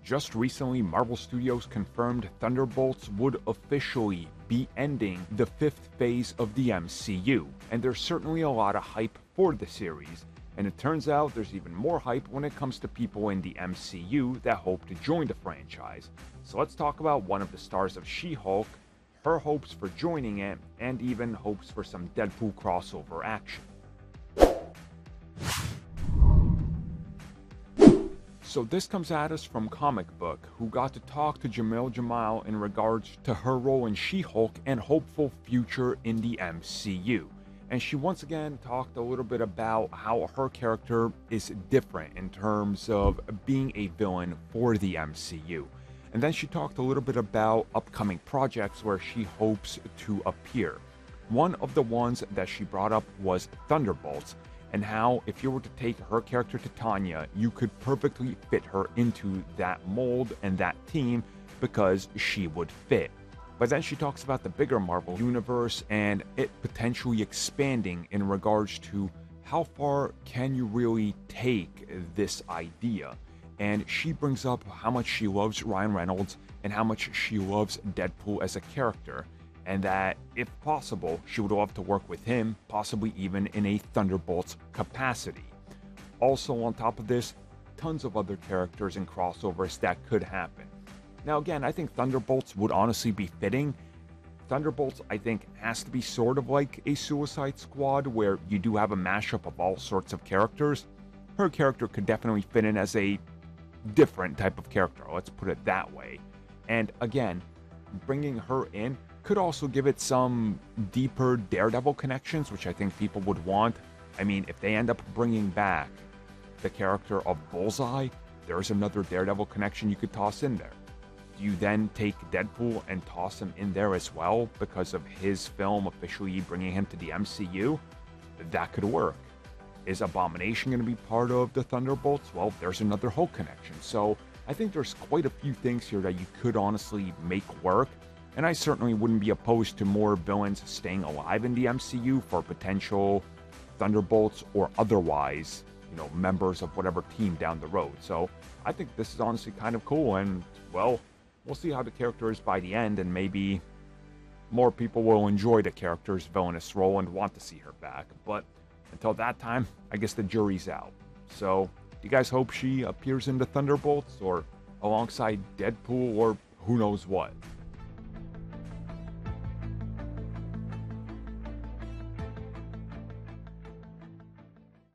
Just recently, Marvel Studios confirmed Thunderbolts would officially be ending the 5th phase of the MCU, and there's certainly a lot of hype for the series, and it turns out there's even more hype when it comes to people in the MCU that hope to join the franchise. So let's talk about one of the stars of She-Hulk, her hopes for joining it, and even hopes for some Deadpool crossover action. So this comes at us from Comic Book, who got to talk to Jamil Jamal in regards to her role in She-Hulk and hopeful future in the MCU. And she once again talked a little bit about how her character is different in terms of being a villain for the MCU. And then she talked a little bit about upcoming projects where she hopes to appear. One of the ones that she brought up was Thunderbolts, and how if you were to take her character Titania, you could perfectly fit her into that mold and that team because she would fit. But then she talks about the bigger Marvel universe and it potentially expanding in regards to how far can you really take this idea. And she brings up how much she loves Ryan Reynolds and how much she loves Deadpool as a character, and that, if possible, she would love to work with him, possibly even in a Thunderbolts capacity. Also, on top of this, tons of other characters and crossovers that could happen. Now again, I think Thunderbolts would honestly be fitting. Thunderbolts, I think, has to be sort of like a Suicide Squad, where you do have a mashup of all sorts of characters. Her character could definitely fit in as a different type of character, let's put it that way. And again, bringing her in could also give it some deeper Daredevil connections, which I think people would want. I mean, if they end up bringing back the character of Bullseye, there's another Daredevil connection you could toss in there. Do you then take Deadpool and toss him in there as well because of his film officially bringing him to the MCU? That could work. Is Abomination going to be part of the Thunderbolts? Well, there's another Hulk connection. So I think there's quite a few things here that you could honestly make work. And I certainly wouldn't be opposed to more villains staying alive in the MCU for potential Thunderbolts or otherwise, members of whatever team down the road. So I think this is honestly kind of cool, and well, we'll see how the character is by the end, and maybe more people will enjoy the character's villainous role and want to see her back. But until that time, I guess the jury's out. So do you guys hope she appears in the Thunderbolts or alongside Deadpool or who knows what?